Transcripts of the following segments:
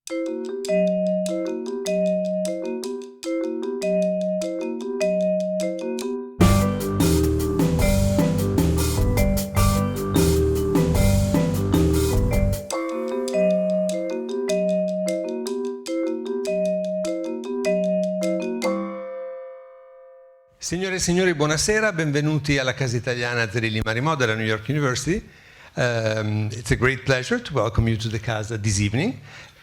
Signore e signori, buonasera, benvenuti alla Casa Italiana Zerilli-Marimò della New York University. It's a great pleasure to welcome you to the Casa this evening,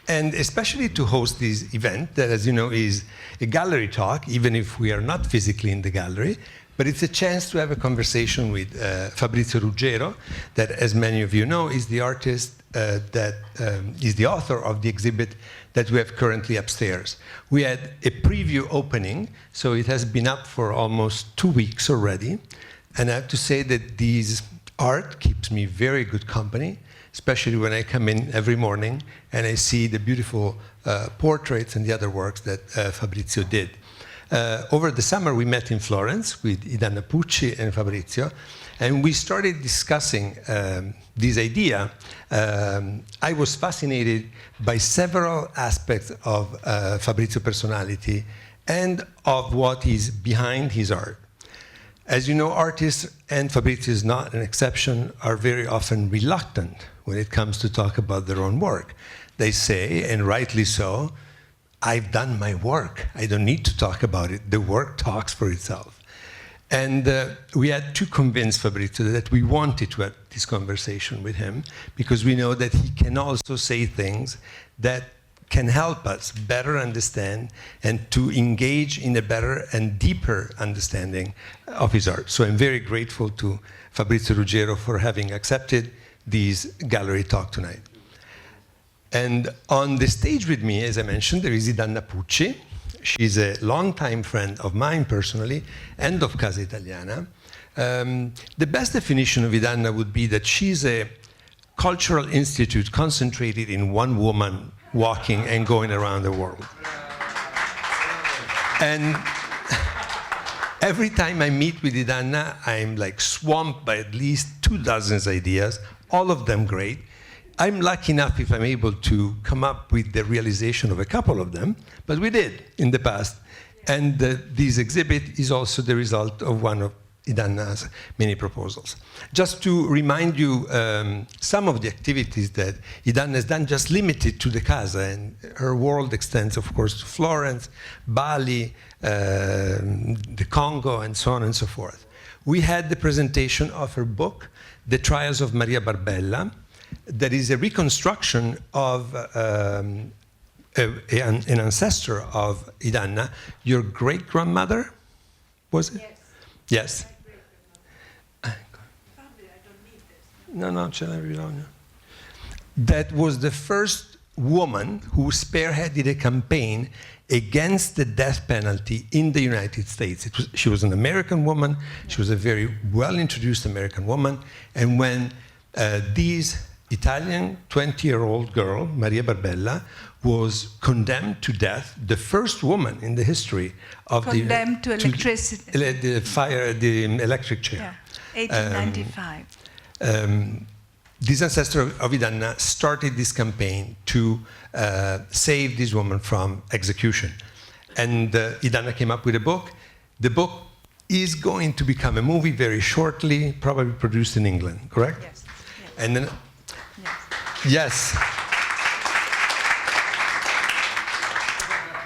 and especially to host this event that, as you know, is a gallery talk, even if we are not physically in the gallery, but it's a chance to have a conversation with Fabrizio Ruggiero, that, as many of you know, is the artist that is the author of the exhibit that we have currently upstairs. We had a preview opening, so it has been up for almost 2 weeks already. And I have to say that this art keeps me very good company, especially when I come in every morning and I see the beautiful portraits and the other works that Fabrizio did. Over the summer, we met in Florence with Idanna, Pucci, and Fabrizio, and we started discussing this idea. I was fascinated by several aspects of Fabrizio's personality and of what is behind his art. As you know, artists, and Fabrizio is not an exception, are very often reluctant when it comes to talk about their own work. They say, and rightly so, I've done my work. I don't need to talk about it. The work talks for itself. And we had to convince Fabrizio that we wanted to have this conversation with him, because we know that he can also say things that can help us better understand and to engage in a better and deeper understanding of his art. So I'm very grateful to Fabrizio Ruggiero for having accepted this gallery talk tonight. And on the stage with me, as I mentioned, there is Idanna Pucci. She's a longtime friend of mine personally and of Casa Italiana. The best definition of Idanna would be that she's a cultural institute concentrated in one woman walking and going around the world. And every time I meet with Idanna, I'm like swamped by at least 24 ideas, all of them great. I'm lucky enough if I'm able to come up with the realization of a couple of them, but we did in the past. And this exhibit is also the result of one of Idanna's many proposals. Just to remind you some of the activities that Idanna has done, just limited to the Casa, and her world extends, of course, to Florence, Bali, the Congo, and so on and so forth. We had the presentation of her book, The Trials of Maria Barbella, that is a reconstruction of an ancestor of Idanna. Your great-grandmother, was it? Yes. Yes. No, ce l'hai bisogno. That was the first woman who spearheaded a campaign against the death penalty in the United States. She was an American woman. She was a very well-introduced American woman. And when these Italian 20-year-old girl, Maria Barbella, was condemned to death, the first woman in the history of condemned to electricity. The electric chair. Yeah, 1895. This ancestor of Idanna started this campaign to save this woman from execution. And Idanna came up with a book. The book is going to become a movie very shortly, probably produced in England, correct? Yes. And then, yes.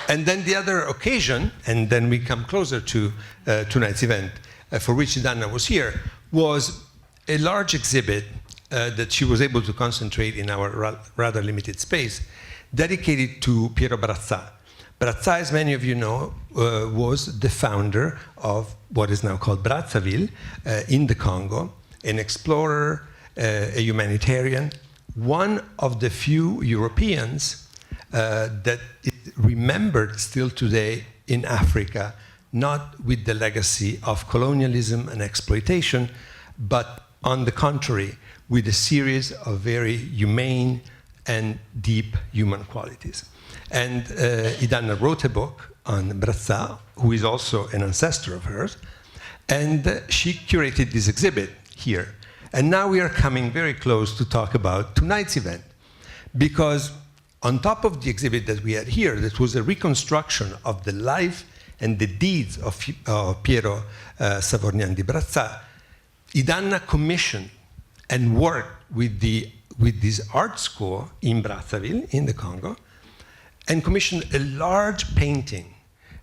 And then the other occasion, and then we come closer to tonight's event, for which Idanna was here, was a large exhibit that she was able to concentrate in our rather limited space, dedicated to Piero Brazzà. Brazzà, as many of you know, was the founder of what is now called Brazzaville in the Congo, an explorer, a humanitarian, one of the few Europeans that is remembered still today in Africa, not with the legacy of colonialism and exploitation, but on the contrary, with a series of very humane and deep human qualities. And Idanna wrote a book on Brazzà, who is also an ancestor of hers, and she curated this exhibit here. And now we are coming very close to talk about tonight's event, because on top of the exhibit that we had here, that was a reconstruction of the life and the deeds of Piero Savorgnan di Brazza, Idanna commissioned and worked with this art school in Brazzaville, in the Congo, and commissioned a large painting,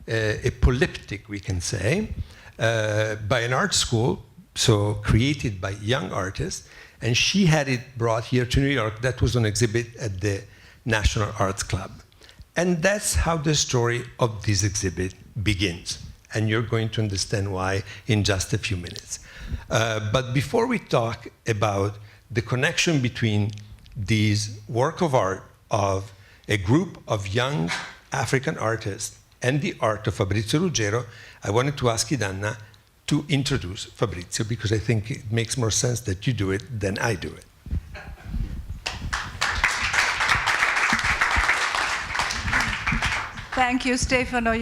a polyptych, we can say, by an art school, so created by young artists, and she had it brought here to New York. That was on exhibit at the National Arts Club. And that's how the story of this exhibit begins. And you're going to understand why in just a few minutes. But before we talk about the connection between this work of art of a group of young African artists and the art of Fabrizio Ruggiero, I wanted to ask Idanna to introduce Fabrizio, because I think it makes more sense that you do it than I do it. Thank you, Stefano.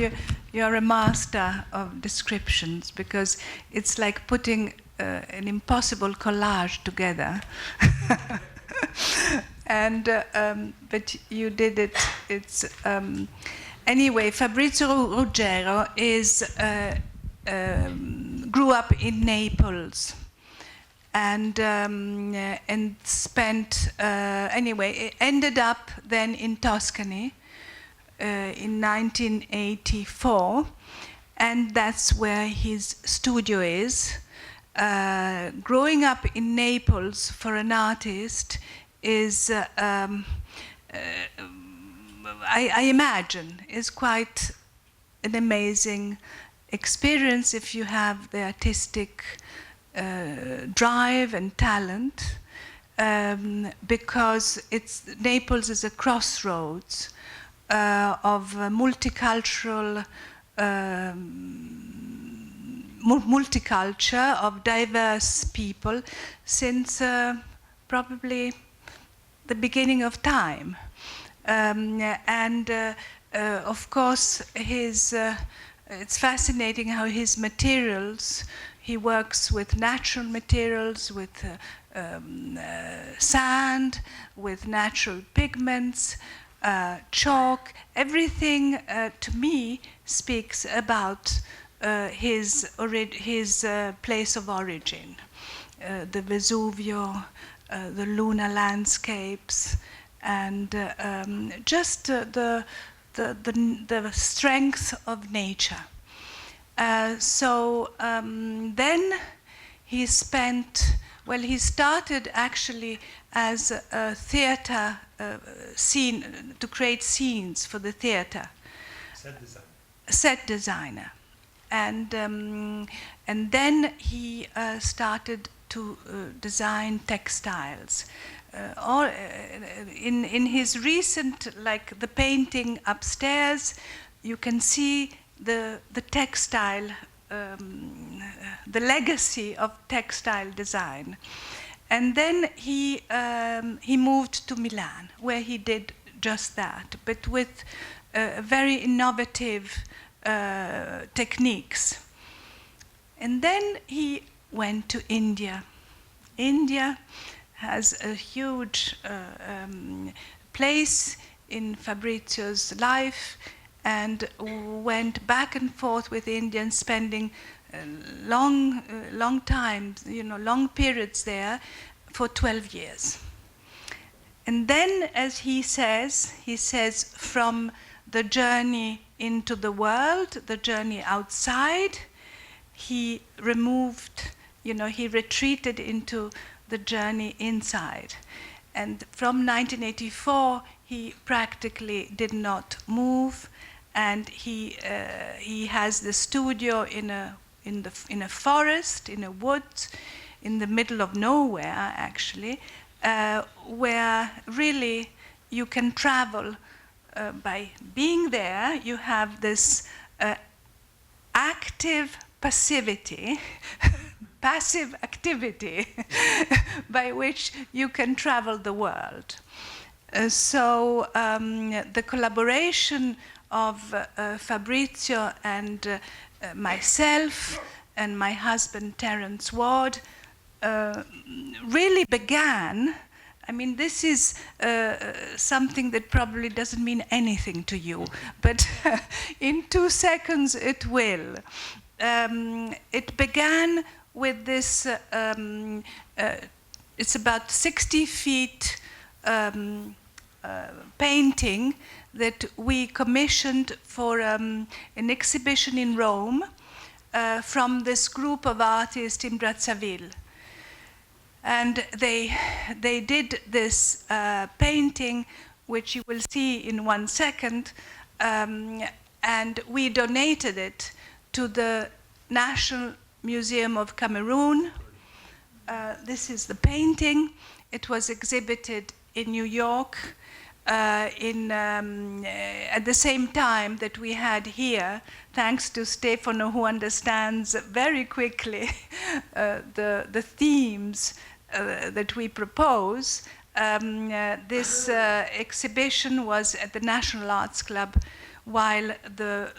You're a master of descriptions, because it's like putting an impossible collage together. And but you did it. It's anyway. Fabrizio Ruggiero grew up in Naples, and spent anyway. Ended up then in Tuscany in 1984, and that's where his studio is. Growing up in Naples for an artist is, I imagine, is quite an amazing experience if you have the artistic drive and talent, because Naples is a crossroads of multicultural multiculture of diverse people since probably the beginning of time. Of course, it's fascinating how his materials, he works with natural materials, with sand, with natural pigments, chalk. Everything to me speaks about his place of origin, the Vesuvio, the lunar landscapes, and just the strength of nature. Then he spent, well, he started actually as a theater scene, to create scenes for the theater. Set designer. And then he started to design textiles. In his recent, like the painting upstairs, you can see the textile, the legacy of textile design. And then he moved to Milan, where he did just that, but with very innovative techniques. And then he went to India. India has a huge place in Fabrizio's life, and went back and forth with Indians, spending long times, long periods there for 12 years. And then, as he says from the journey into the world, the journey outside, he removed, he retreated into the journey inside. And from 1984, he practically did not move, and he has the studio in a forest, in a woods, in the middle of nowhere, actually, where really you can travel by being there. You have this active passivity, passive activity, by which you can travel the world. So the collaboration of Fabrizio and myself and my husband Terence Ward really began I mean, this is something that probably doesn't mean anything to you, but in 2 seconds it will. It began with this, it's about 60 feet painting that we commissioned for an exhibition in Rome from this group of artists in Brazzaville. And they did this painting, which you will see in 1 second, and we donated it to the National Museum of Cameroon. This is the painting. It was exhibited in New York at the same time that we had here, thanks to Stefano, who understands very quickly the themes that we propose. This exhibition was at the National Arts Club, while the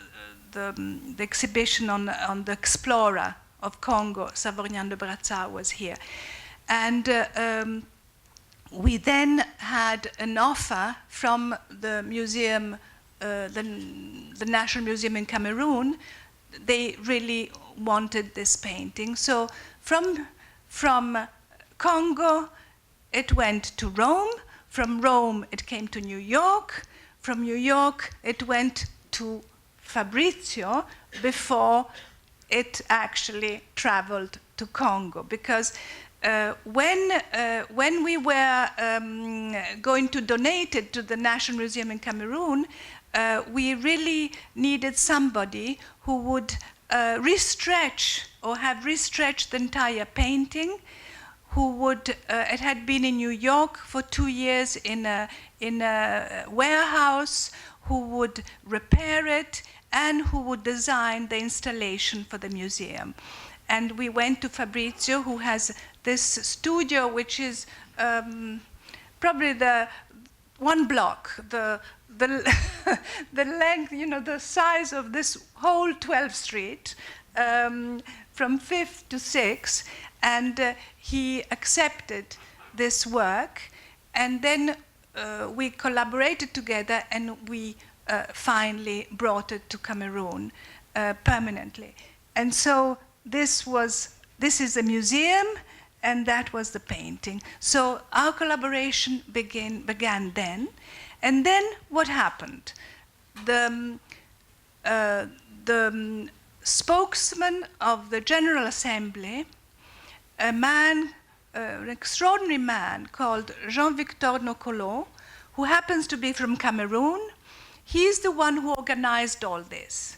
exhibition on the explorer of Congo, Savognand de Brazza, was here. And we then had an offer from the museum, the National Museum in Cameroon. They really wanted this painting. So from Congo, it went to Rome. From Rome, it came to New York. From New York, it went to Fabrizio before it actually traveled to Congo. Because when we were going to donate it to the National Museum in Cameroon, we really needed somebody who would restretch or have restretched the entire painting, who would, it had been in New York for 2 years in a warehouse, who would repair it, and who would design the installation for the museum. And we went to Fabrizio, who has this studio, which is probably the 1 block, the length, you know, the size of this whole 12th Street, from 5th to 6th, and he accepted this work, and then we collaborated together, and we finally brought it to Cameroon permanently. And so this is a museum, and that was the painting. So our collaboration began then. And then what happened? The spokesman of the General Assembly, a man, an extraordinary man called Jean-Victor Nokolo, who happens to be from Cameroon, he's the one who organized all this.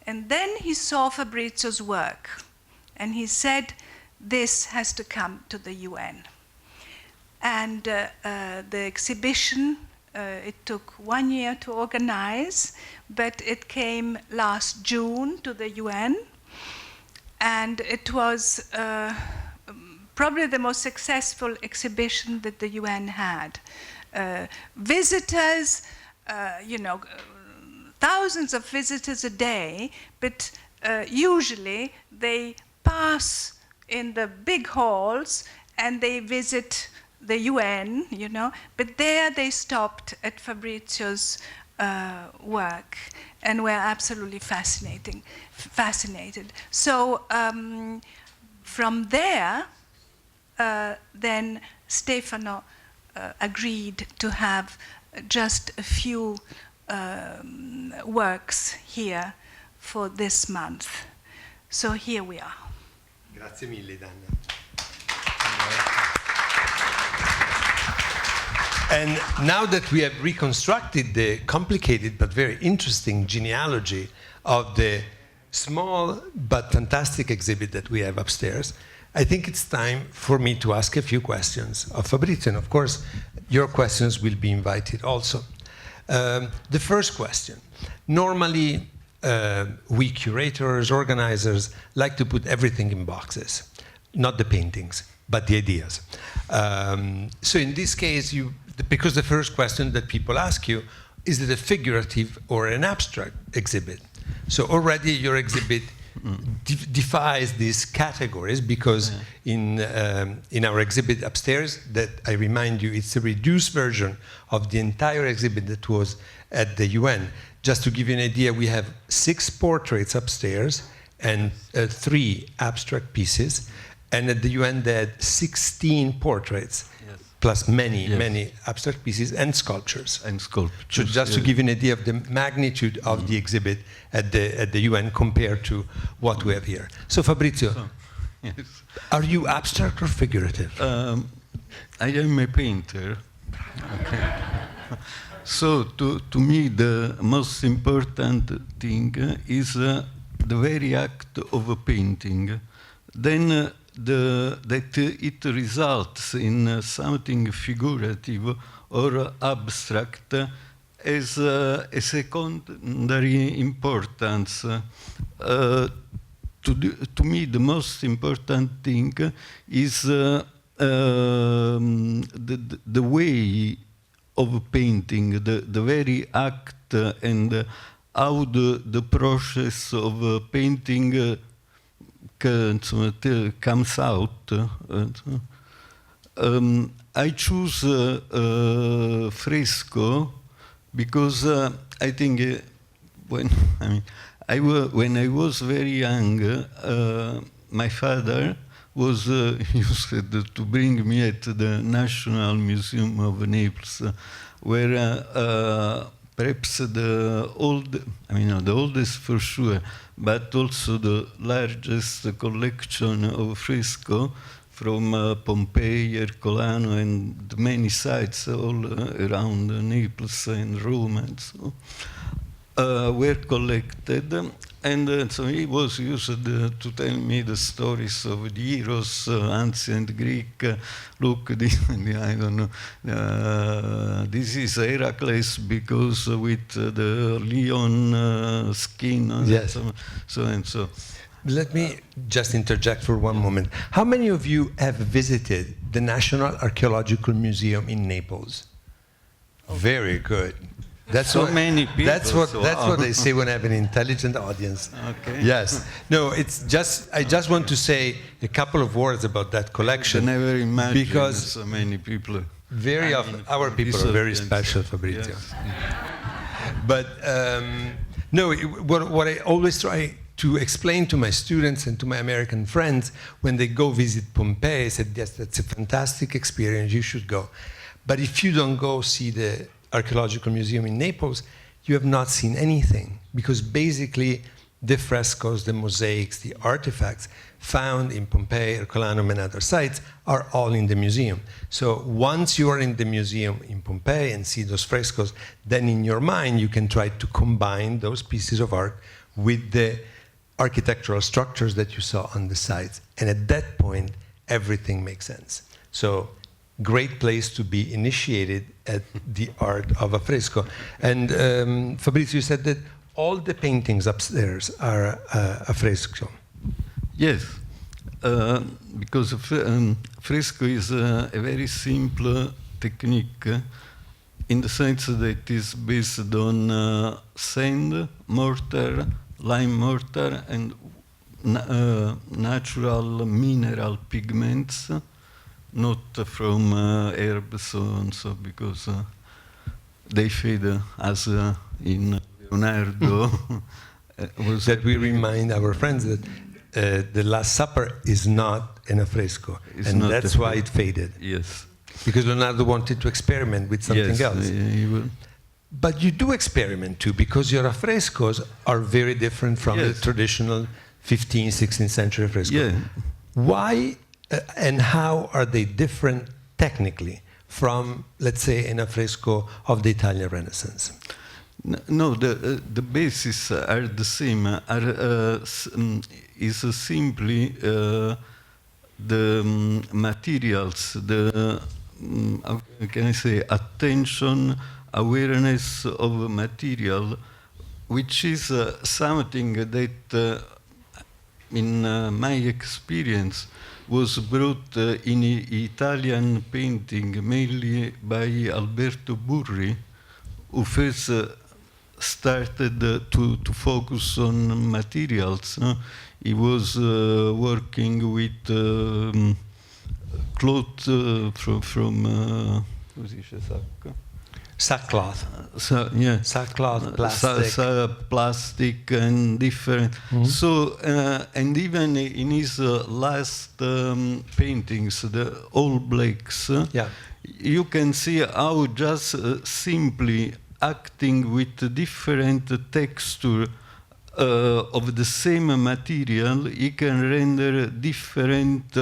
And then he saw Fabrizio's work, and he said, this has to come to the UN. And the exhibition, it took 1 year to organize, but it came last June to the UN, and it was probably the most successful exhibition that the UN had. Visitors, you know, thousands of visitors a day, but usually they pass in the big halls and they visit the UN, you know, but there they stopped at Fabrizio's work and were absolutely fascinated. So from there, then Stefano agreed to have just a few works here for this month. So here we are. Grazie mille, Idanna. And now that we have reconstructed the complicated but very interesting genealogy of the small but fantastic exhibit that we have upstairs, I think it's time for me to ask a few questions of Fabrizio. And of course, your questions will be invited also. The first question. Normally, we curators, organizers, like to put everything in boxes. Not the paintings, but the ideas. So in this case, because the first question that people ask you, is it a figurative or an abstract exhibit? So already your exhibit defies these categories, because in our exhibit upstairs, that I remind you, it's a reduced version of the entire exhibit that was at the UN. Just to give you an idea, we have 6 portraits upstairs and 3 abstract pieces, and at the UN they had 16 portraits. Plus many abstract pieces and sculptures. So just to give you an idea of the magnitude of the exhibit at the UN compared to what we have here. So Fabrizio, are you abstract or figurative? I am a painter. Okay. So to me the most important thing is the very act of a painting. Then that it results in something figurative or abstract as a secondary importance. To me, the most important thing is the way of painting, the very act, and how the process of painting comes out. I choose fresco because I think when I was very young, my father was used to bring me at the National Museum of Naples, where perhaps the oldest for sure, but also the largest collection of fresco from Pompeii, Ercolano, and many sites all around Naples and Rome and so were collected. And so he was used to tell me the stories of the heroes, ancient Greek. Look, I don't know. This is Heracles because with the lion skin. Yes. So and so. Let me just interject for one moment. How many of you have visited the National Archaeological Museum in Naples? Very good. That's so what, many people. That's what they say when I have an intelligent audience. Okay. Yes. No, it's just I just want to say a couple of words about that collection. I never imagined because so many people. Very often, our people are very special, Fabrizio. Yes. But no, what I always try to explain to my students and to my American friends when they go visit Pompeii, I said, yes, that's a fantastic experience, you should go. But if you don't go see the Archaeological Museum in Naples, you have not seen anything, because basically the frescoes, the mosaics, the artifacts found in Pompeii, Ercolano, and other sites are all in the museum. So once you are in the museum in Pompeii and see those frescoes, then in your mind you can try to combine those pieces of art with the architectural structures that you saw on the sites. And at that point, everything makes sense. So great place to be initiated at the art of a fresco. And Fabrizio, you said that all the paintings upstairs are a fresco. Yes, because fresco is a very simple technique in the sense that it is based on sand, mortar, lime mortar, and natural mineral pigments, not from herbs and so, because they fade as in Leonardo. That we remind our friends that the Last Supper is not an affresco, and that's why it faded. Yes. Because Leonardo wanted to experiment with something else. But you do experiment too, because your affrescos are very different from the traditional 15th, 16th century fresco. Yeah. Why and how are they different technically from, let's say, an affresco of the Italian Renaissance? No, the bases are the same. Is simply the materials, the how can I say, attention, awareness of material, which is something that, in my experience, was brought in Italian painting mainly by Alberto Burri, who first started to focus on materials. No? He was working with cloth from come si dice sacco? Sackcloth. Yeah. Sackcloth, plastic. Plastic and different. So, and even in his last paintings, the All Blacks, Yeah. you can see how just simply acting with different texture of the same material, he can render different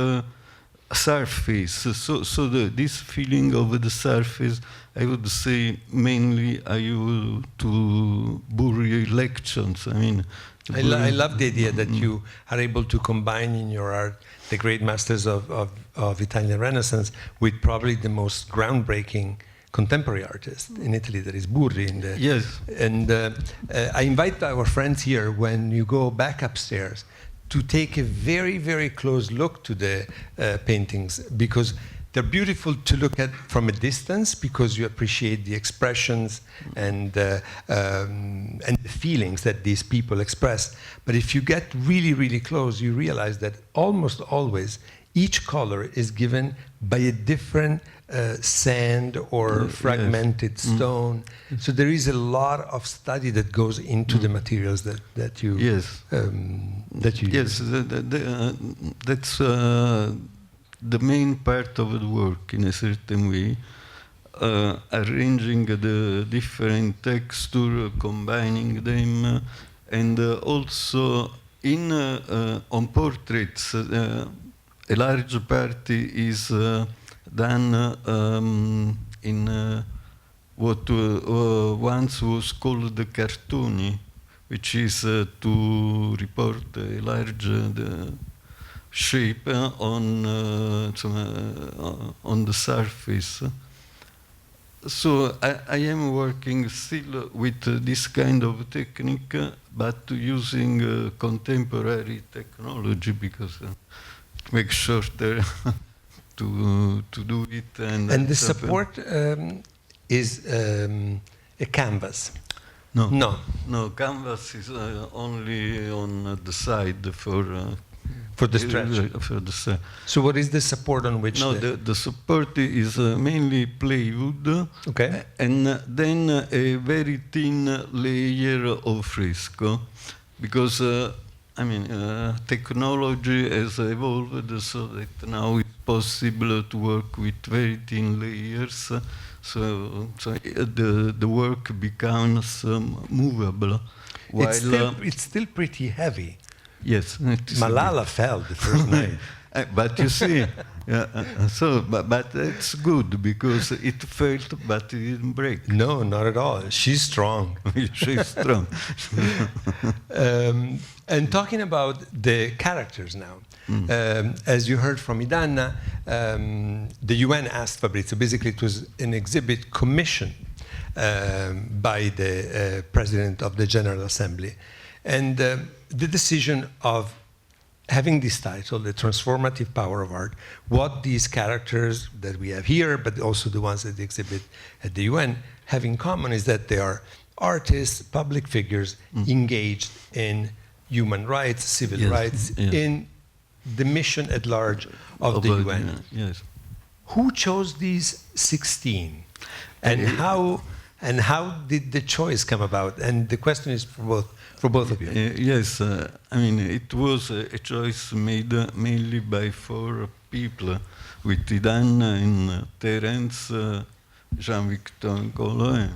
surface. So this feeling of the surface, I would say mainly I owe to Burri lections. I mean, I love the idea that you are able to combine in your art the great masters of Italian Renaissance with probably the most groundbreaking contemporary artist in Italy, that is Burri. Yes. And I invite our friends here, when you go back upstairs, to take a very, very close look to the paintings, because they're beautiful to look at from a distance, because you appreciate the expressions and the feelings that these people express. But if you get really, really close, you realize that almost always each color is given by a different sand or fragmented stone. So there is a lot of study that goes into the materials that you use. Yes, that's the main part of the work in a certain way. Arranging the different texture, combining them, and also on portraits, a large part is done in what once was called the cartoni, which is to report a large shape on the surface. So I am working still with this kind of technique, but using contemporary technology, because it makes shorter to do it. And the support is a canvas. No, canvas is only on the side for the stretch. For the stretch. So what is the support on which? No, the support is mainly plywood. Okay. And then a very thin layer of fresco, because technology has evolved so that now it's possible to work with very thin layers. So the work becomes movable. While it's still pretty heavy. Yes. Malala fell the first night. But you see, but it's good, because it felt, but it didn't break. No, not at all. She's strong. She's strong. And talking about the characters now, as you heard from Idanna, the UN asked Fabrizio, basically it was an exhibit commissioned by the President of the General Assembly. And the decision of having this title, The Transformative Power of Art, what these characters that we have here, but also the ones that exhibit at the UN, have in common is that they are artists, public figures engaged in human rights, civil rights, in the mission at large of the UN. Yes. Who chose these 16? And how did the choice come about? And the question is for both of you. Yes, it was a choice made mainly by 4 people, with Idanna and Terence, Jean-Victor Ngolo,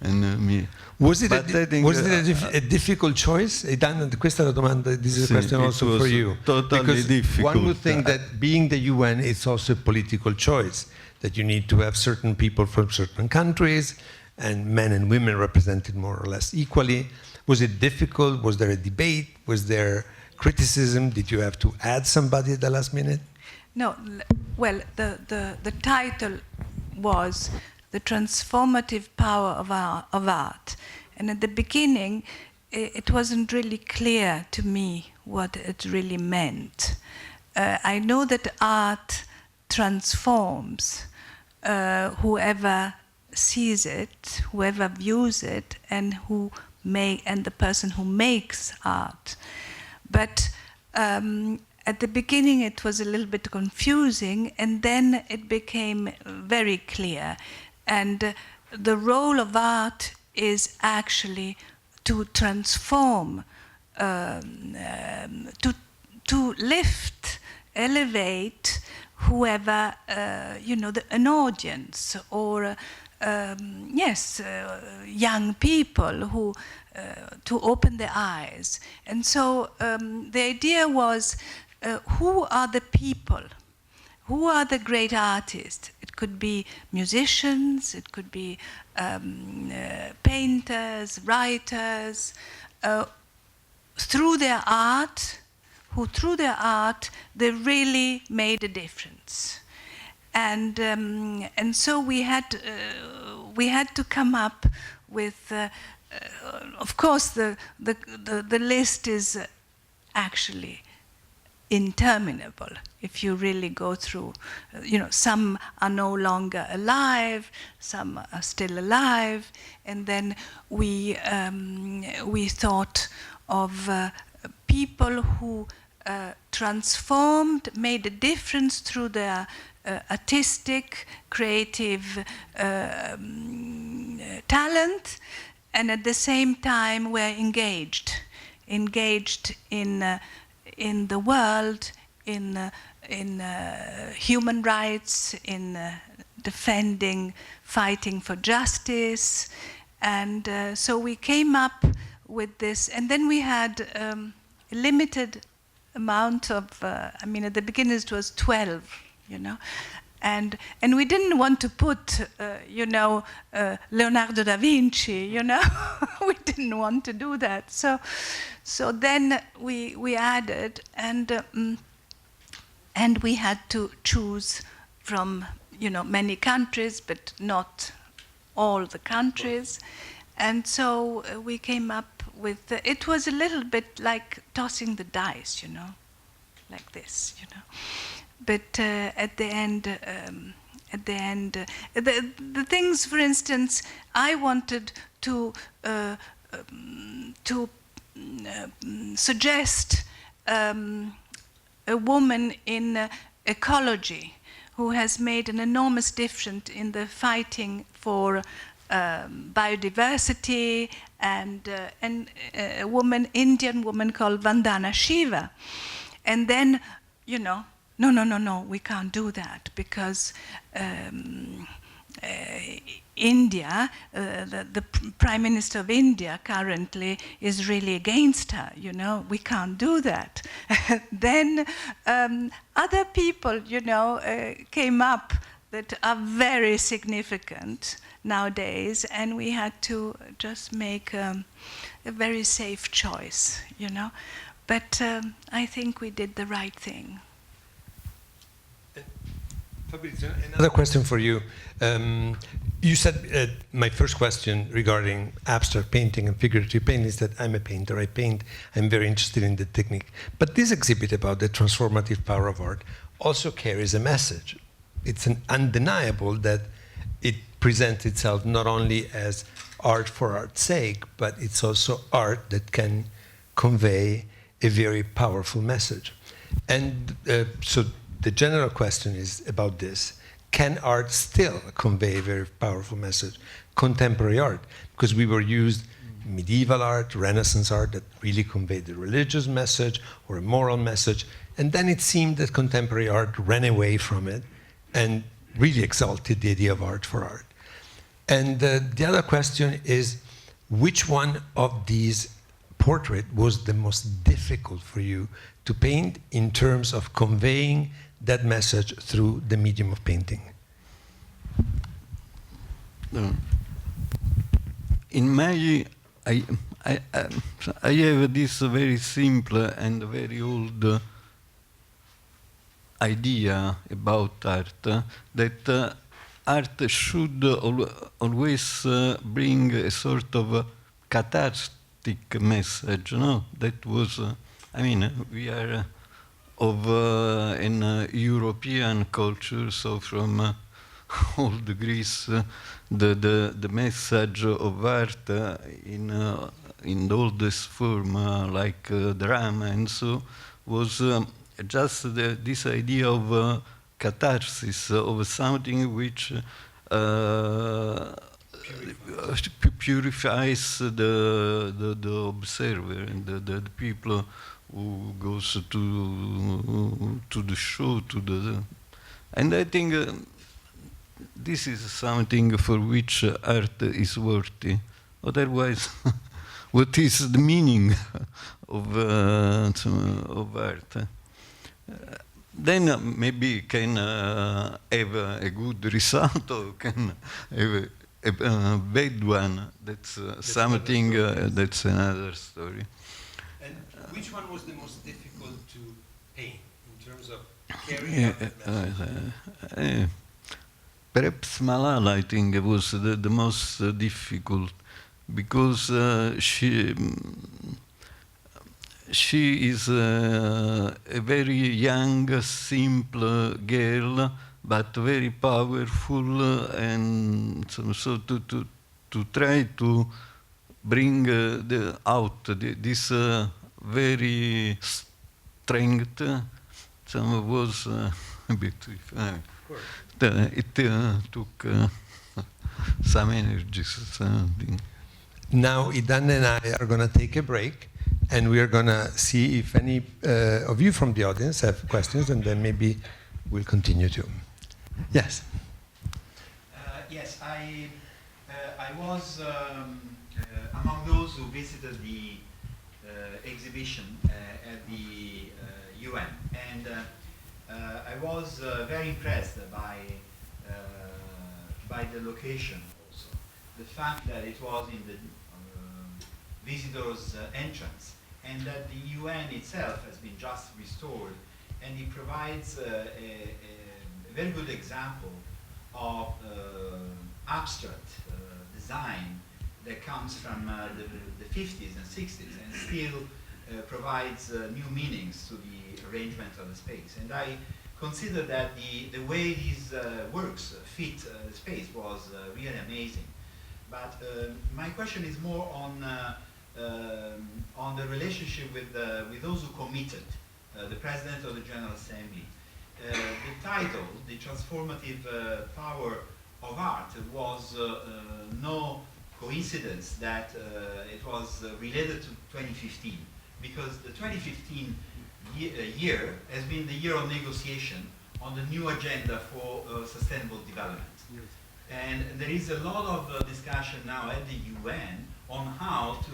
and me. Was it a difficult choice? Idanna, questa è la domanda, this is a question also for you. Totally because difficult. One would think that being the UN, it's also a political choice, that you need to have certain people from certain countries, and men and women represented more or less equally. Was it difficult? Was there a debate? Was there criticism? Did you have to add somebody at the last minute? No, well, the title was The Transformative Power of Art. And at the beginning, it wasn't really clear to me what it really meant. I know that art transforms whoever sees it, whoever views it, and the person who makes art. But at the beginning it was a little bit confusing, and then it became very clear. And the role of art is actually to transform, to lift, elevate whoever, an audience, or young people who to open their eyes. And so the idea was, who are the people? Who are the great artists? It could be musicians, it could be painters, writers, through their art, they really made a difference. And so we had to come up with, of course, the list is actually interminable if you really go through. Some are no longer alive, some are still alive, and then we thought of people who transformed, made a difference through their artistic, creative talent, and at the same time were engaged in the world, in human rights, in defending, fighting for justice. And so we came up with this, and then we had a limited amount of, at the beginning it was 12, and we didn't want to put, Leonardo da Vinci, we didn't want to do that. So then we added, and we had to choose from, many countries, but not all the countries. And so we came up with, it was a little bit like tossing the dice, like this, But at the end, the things, for instance, I wanted to suggest a woman in ecology who has made an enormous difference in the fighting for biodiversity, and a woman, Indian woman called Vandana Shiva. And then, no, we can't do that, because India, the Prime Minister of India currently is really against her, we can't do that. Then other people, came up that are very significant nowadays, and we had to just make a very safe choice, But I think we did the right thing. Fabrizio, another question for you. You said my first question regarding abstract painting and figurative painting is that I'm a painter, I paint, I'm very interested in the technique. But this exhibit about the transformative power of art also carries a message. It's undeniable that it presents itself not only as art for art's sake, but it's also art that can convey a very powerful message. And so the general question is about this. Can art still convey a very powerful message? Contemporary art, because we were used medieval art, Renaissance art that really conveyed the religious message or a moral message, and then it seemed that contemporary art ran away from it and really exalted the idea of art for art. And the other question is, which one of these portraits was the most difficult for you to paint in terms of conveying that message through the medium of painting? In my, I have this very simple and very old idea about art, that art should always bring a sort of cathartic message, no? That was, we are of an European culture, so from old Greece, the message of art in the oldest form, like drama and so, was just this idea of catharsis, of something which purifies the observer and the people who goes to the show, and I think this is something for which art is worthy. Otherwise, what is the meaning of art? Then maybe can have a good result or can have a bad one. That's something. That's another story. And which one was the most difficult to paint in terms of carrying out the message? Perhaps Malala, I think, was the most difficult, because she is a very young, simple girl, but very powerful, and so to try to bring out this very strength was a bit difficult. It took some energies. Something. Now Idanna and I are going to take a break, and we are going to see if any of you from the audience have questions, and then maybe we'll continue too. Yes. Yes, I was among those who visited the exhibition at the UN, and I was very impressed by the location also. The fact that it was in the visitors' entrance, and that the UN itself has been just restored, and it provides a very good example of abstract design that comes from the 50s and 60s and still provides new meanings to the arrangement of the space. And I consider that the way these works fit the space was really amazing. But my question is more on the relationship with those who committed, the President of the General Assembly. The title, The Transformative Power of Art, was no coincidence that it was related to 2015, because the 2015 year has been the year of negotiation on the new agenda for sustainable development. Yes. And there is a lot of discussion now at the UN on how to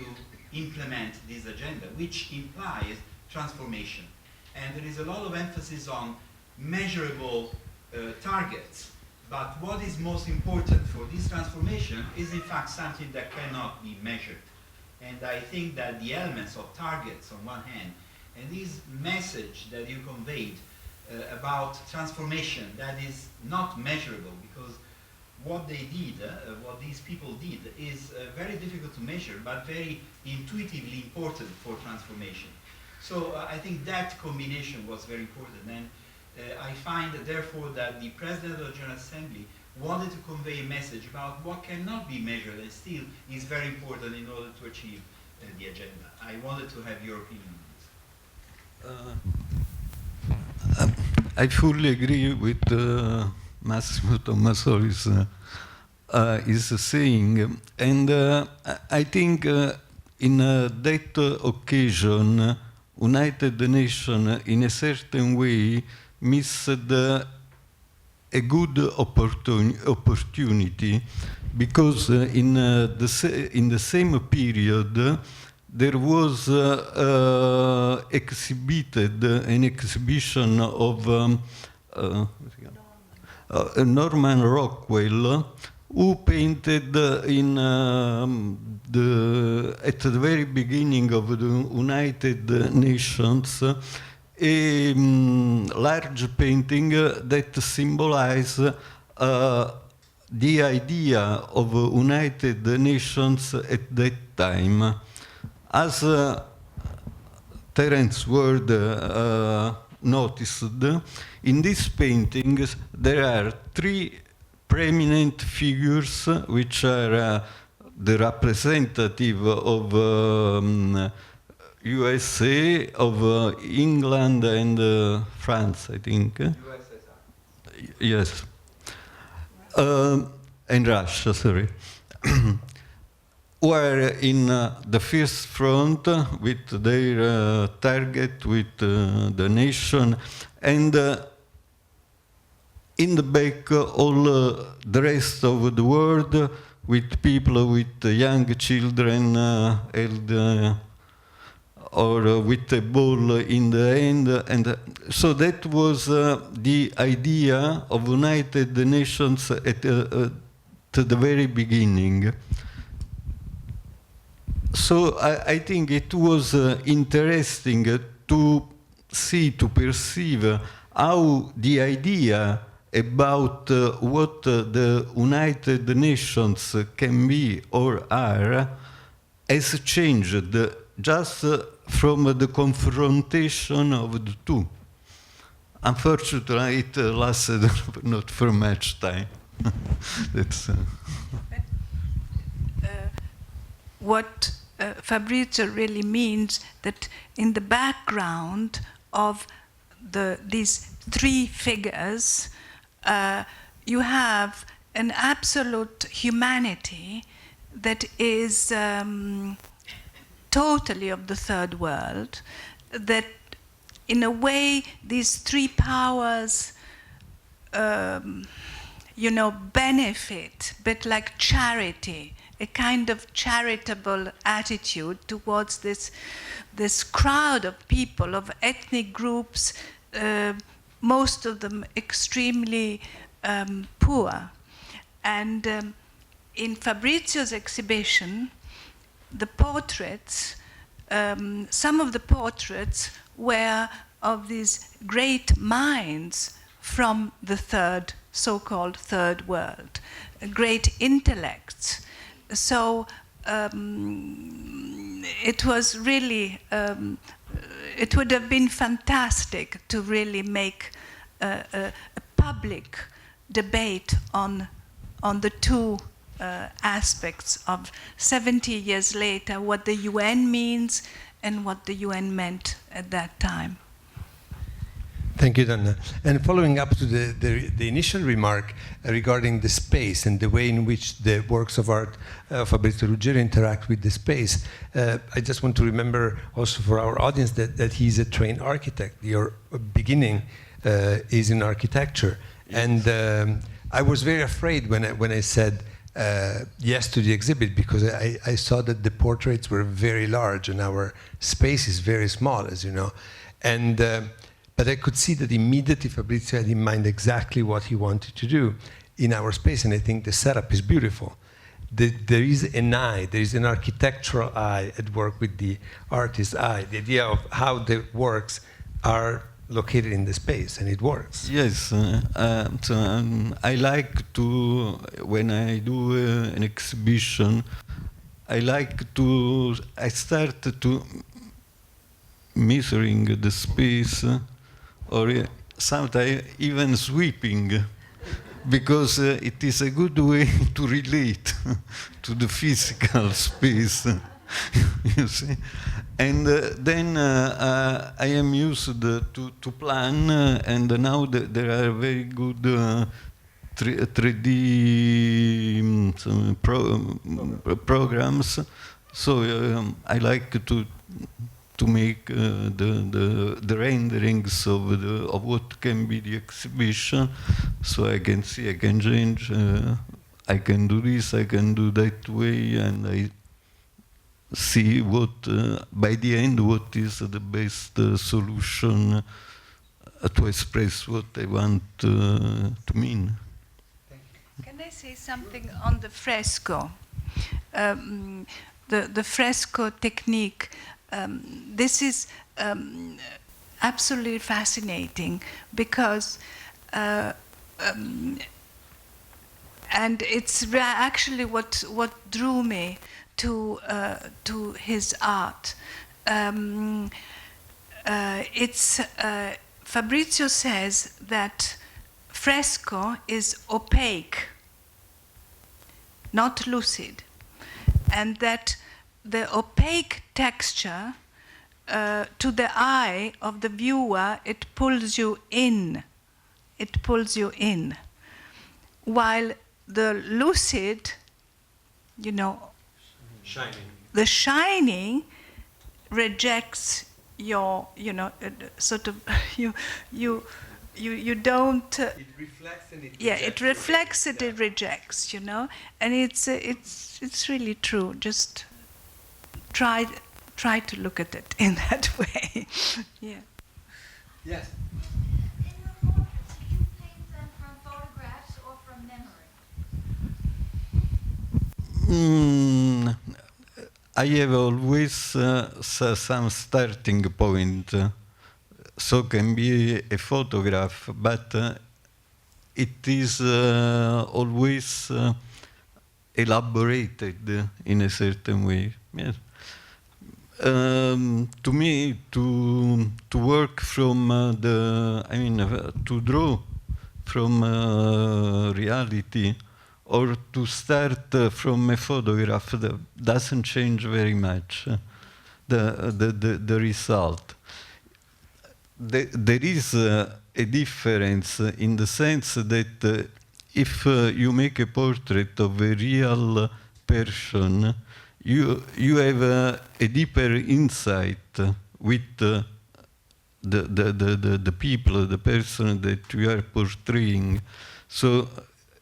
implement this agenda, which implies transformation. And there is a lot of emphasis on measurable targets. But what is most important for this transformation is in fact something that cannot be measured. And I think that the elements of targets on one hand, and this message that you conveyed about transformation that is not measurable, because what they did, what these people did, is very difficult to measure, but very intuitively important for transformation. So I think that combination was very important. And I find, therefore, that the President of the General Assembly wanted to convey a message about what cannot be measured and still is very important in order to achieve the agenda. I wanted to have your opinion on this. I fully agree with Massimo Tommasoli's is saying, and I think in that occasion, United Nations in a certain way missed a good opportunity, because in the same period there was exhibited an exhibition of Norman Rockwell, who painted in at the very beginning of the United Nations a large painting that symbolized the idea of United Nations at that time. As Terence Ward noticed, in these paintings there are three preeminent figures which are the representative of USA, of England and France, I think. USSR. Yes. And Russia, sorry. Were in the first front with their target, with the nation, and in the back all the rest of the world, with people, with young children held or with a ball in the hand. And so that was the idea of United Nations at the very beginning. So I think it was interesting to see, to perceive how the idea about what the United Nations can be or are has changed just from the confrontation of the two. Unfortunately, it lasted not for much time. That's, what Fabrizio really means, that in the background of these three figures, you have an absolute humanity that is totally of the third world, that in a way these three powers benefit, but like charity, a kind of charitable attitude towards this crowd of people, of ethnic groups, most of them extremely poor. And in Fabrizio's exhibition, the portraits, some of the portraits were of these great minds from the so-called third world, great intellects. So it was really, it would have been fantastic to really make a public debate on the two aspects of 70 years later, what the UN means and what the UN meant at that time. Thank you, Idanna. And following up to the initial remark regarding the space and the way in which the works of art of Fabrizio Ruggiero interact with the space, I just want to remember also for our audience that he's a trained architect. Your beginning is in architecture. And I was very afraid when I said yes to the exhibit, because I saw that the portraits were very large and our space is very small, as you know. And but I could see that immediately Fabrizio had in mind exactly what he wanted to do in our space, and I think the setup is beautiful. There is an eye, there is an architectural eye at work with the artist's eye, the idea of how the works are located in the space, and it works. Yes, I like to, when I do an exhibition, I start to measuring the space, or sometimes even sweeping, because it is a good way to relate to the physical space, you see. And then I am used to plan, and now there are very good 3D programs, so I like to make the renderings of what can be the exhibition, so I can see, I can change, I can do this, I can do that way, and I see what, by the end, what is the best solution to express what I want to mean. Can I say something on the fresco? The Fresco Technique. This is absolutely fascinating because, and it's actually what drew me to his art. Fabrizio says that fresco is opaque not lucid. And that the opaque texture, to the eye of the viewer, it pulls you in. It pulls you in. While the lucid, the shining rejects your, sort of, you don't. It reflects and it yeah, rejects. it reflects it, it rejects, and it's really true. Just try to look at it in that way. Yeah. Yes. In your portraits, do you paint them from photographs or from memory? I have always some starting point, so can be a photograph, but it is always elaborated in a certain way. Yes. To me, to work from to draw from reality, or to start from a photograph, that doesn't change very much the result. There is a difference in the sense that if you make a portrait of a real person, you have a deeper insight with the people, the person that you are portraying. So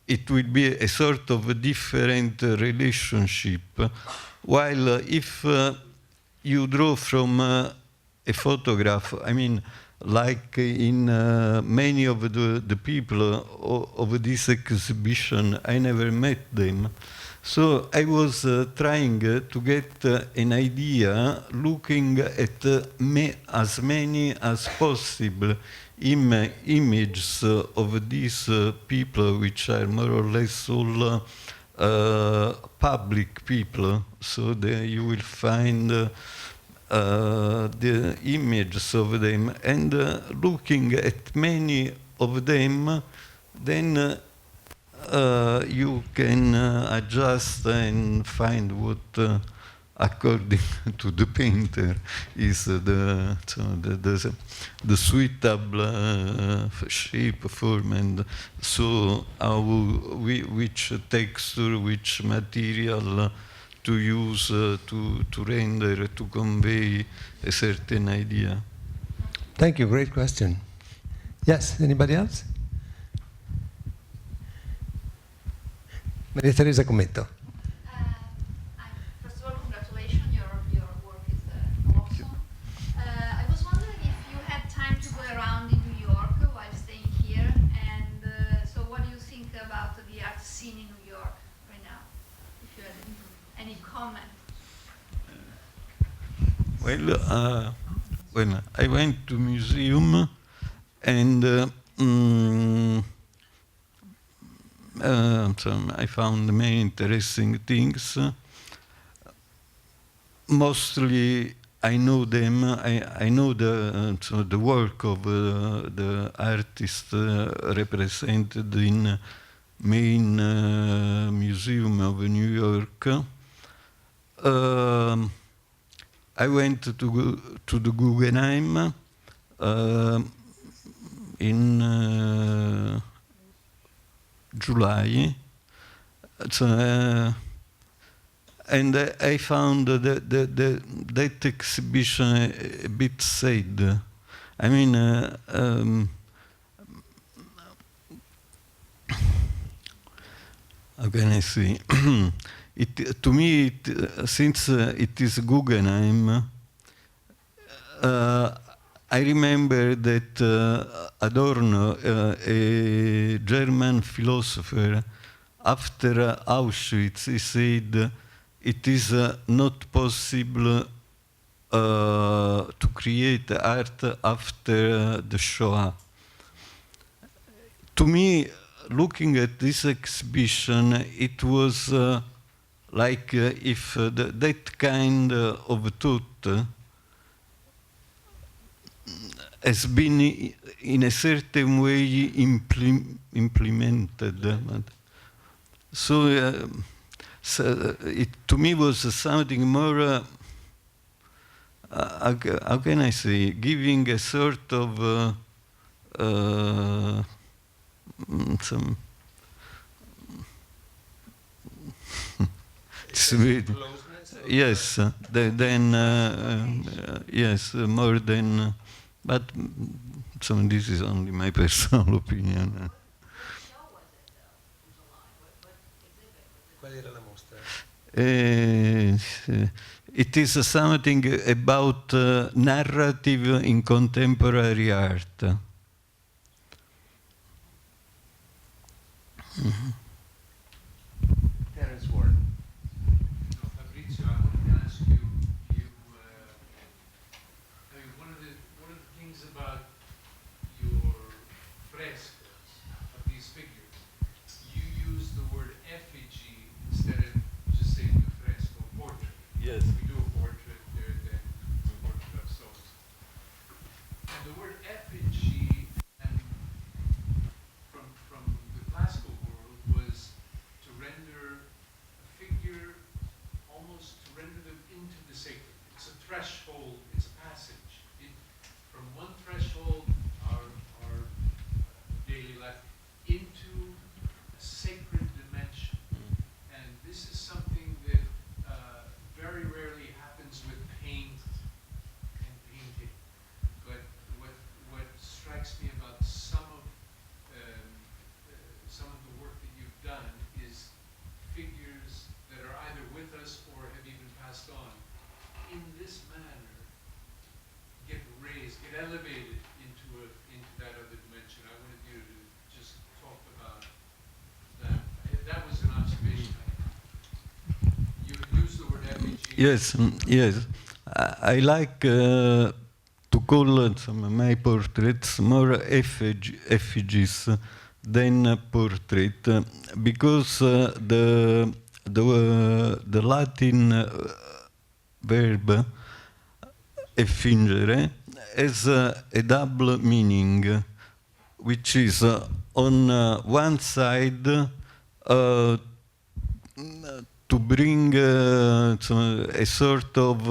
it will be a sort of a different relationship. While if you draw from a photograph, like in many of the people of this exhibition, I never met them. So I was trying to get an idea, looking at as many as possible images of these people, which are more or less all public people. So there you will find the images of them, and looking at many of them, then you can adjust and find what, according to the painter, is the suitable shape, form, and so which texture, which material to use to render, to convey a certain idea. Thank you. Great question. Yes. Anybody else? Maria Teresa Cometto. First of all, congratulations. Your work is awesome. I was wondering if you had time to go around in New York while staying here, and so what do you think about the art scene in New York right now? If you had any comment. Well, I went to museum, and so I found many interesting things. Mostly, I know them. I know the work of the artists represented in main museum of New York. I went to the Guggenheim in July, and I found that exhibition a bit sad. How can I say? To me, since it is Guggenheim, I remember that Adorno, a German philosopher, after Auschwitz, he said, it is not possible to create art after the Shoah. To me, looking at this exhibition, it was like if that kind of thought has been in a certain way implemented. So so it to me was something more. How can I say? Giving a sort of some. Yes, yes, more than. But so this is only my personal opinion. Qual era la mostra? It is something about narrative in contemporary art. Terence Ward. Fabrizio, I wanted to ask you, I mean, one of the things about your frescoes of these figures, you use the word effigy instead of just saying the fresco portrait. Yes. We do a portrait, then a portrait of souls. And the word effigy, and from the classical world, was to render a figure, almost to render them into the sacred. It's a threshold, it's a passage. From one threshold, our daily life, into a sacred dimension. And this is something that very rarely happens with paint and painting. But what strikes me about some of the work that you've done is figures that are either with us or have even passed on. In this manner, get raised, get elevated into that other dimension. I wanted you to just talk about that. That was an observation I had. You used the word effigy. Yes, yes. I like to call my portraits more effigies than portrait because the Latin verb effingere has a double meaning, which is on one side to bring a sort of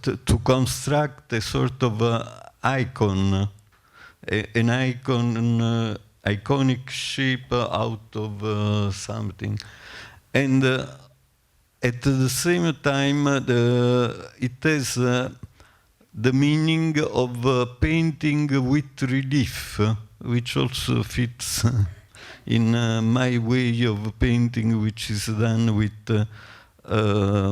to construct a sort of icon, an icon, iconic shape out of something, and at the same time it has the meaning of painting with relief, which also fits in my way of painting, which is done with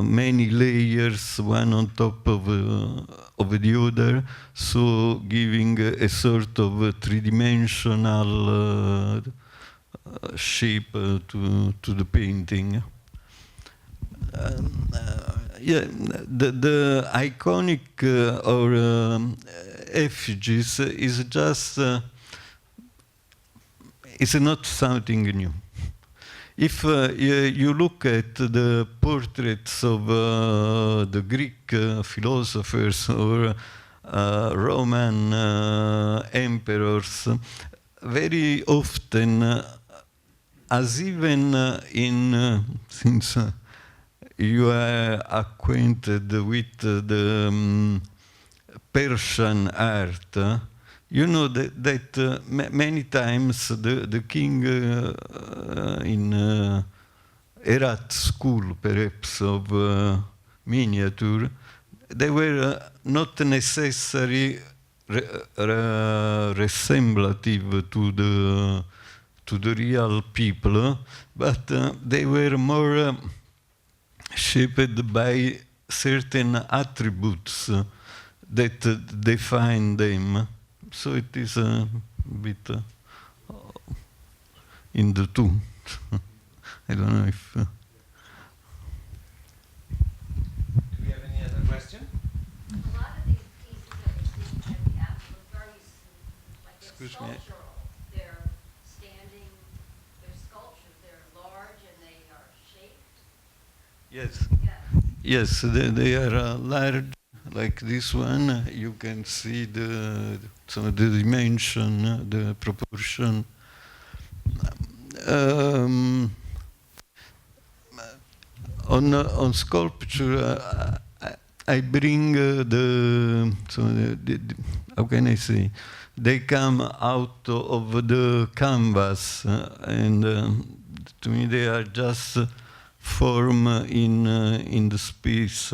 many layers, one on top of the other, so giving a sort of three-dimensional shape to the painting. Yeah, the iconic or effigies is just it's not something new. If you look at the portraits of the Greek philosophers or Roman emperors, very often, as even in since you are acquainted with the Persian art, you know that many times the king in Herat school, perhaps, of miniature, they were not necessarily resemplative to the real people, but they were more shaped by certain attributes that define them. So it is a bit in the two. I don't know if... Do we have any other question? A lot of these pieces that we're seeing at the app look very like they're Excuse me. sculptural. They're standing, they're sculptures, they're large and they are shaped. Yes. Yes. Yes, they are large, like this one. You can see the dimension, the proportion. on sculpture, I bring how can I say? They come out of the canvas, and to me they are just form in the space.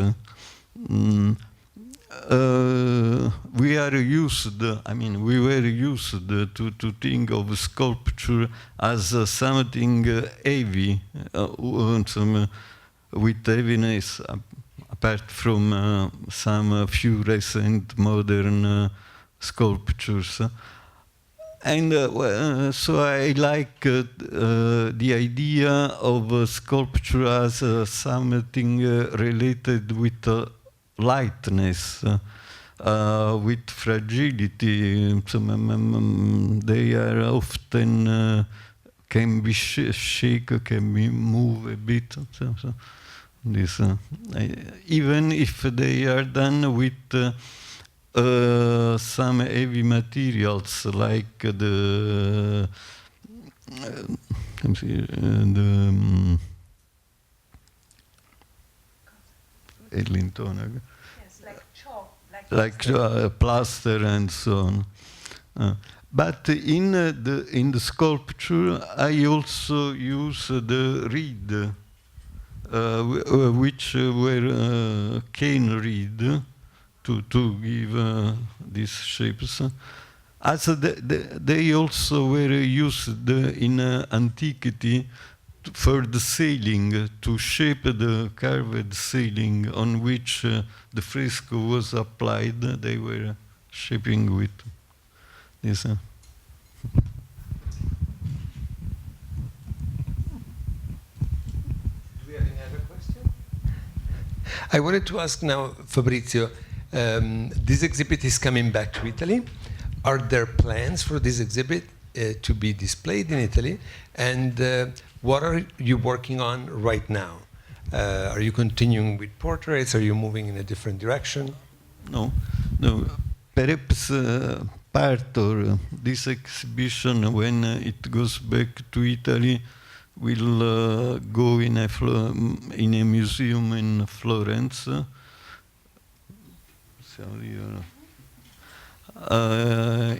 We are used, we were used to think of sculpture as something heavy, with heaviness, apart from some few recent modern sculptures. And so I like the idea of sculpture as something related with lightness, with fragility. They are often can be shaken, can be moved a bit. So this, even if they are done with some heavy materials like the Yes, like chalk, like plaster and so on. But in the sculpture, I also use the reed, which were cane reed, to give these shapes. As they also were used in antiquity for the ceiling, to shape the carved ceiling on which the fresco was applied. They were shaping with this. Do we have any other question? I wanted to ask now, Fabrizio, this exhibit is coming back to Italy. Are there plans for this exhibit to be displayed in Italy? And what are you working on right now? Are you continuing with portraits? Are you moving in a different direction? No. Perhaps part of this exhibition, when it goes back to Italy, will go in a museum in Florence.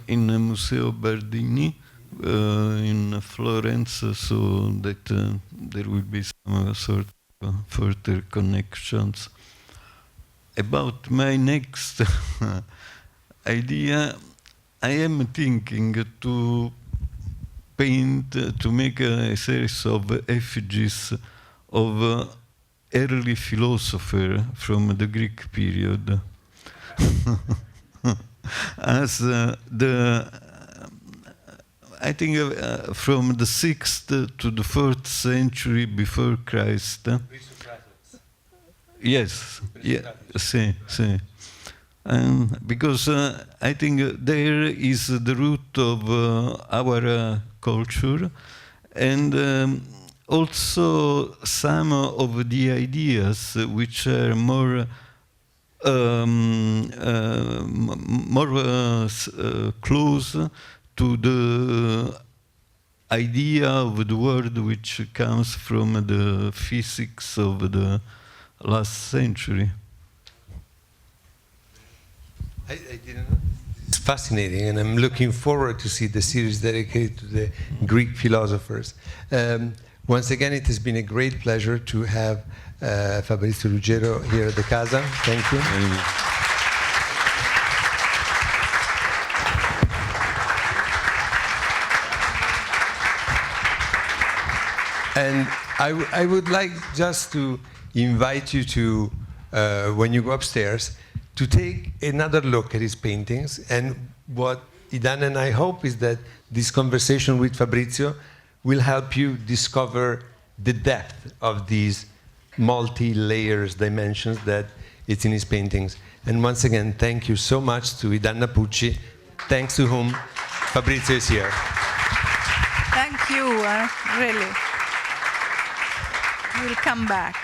In the Museo Bardini in Florence, so that there will be some sort of further connections. About my next idea, I am thinking to paint, to make a series of effigies of early philosophers from the Greek period. As I think from the 6th to the 4th century before Christ. Yes, yeah, see. Because I think there is the root of our culture, and also some of the ideas which are more close to the idea of the world which comes from the physics of the last century. I didn't know. It's fascinating, and I'm looking forward to see the series dedicated to the Greek philosophers. Once again, it has been a great pleasure to have Fabrizio Ruggiero here at the Casa. Thank you. And I would like just to invite you to, when you go upstairs, to take another look at his paintings. And what Idanna and I hope is that this conversation with Fabrizio will help you discover the depth of these multi-layers dimensions that it's in his paintings. And once again, thank you so much to Idanna Pucci, thanks to whom Fabrizio is here. Thank you, really. We'll come back.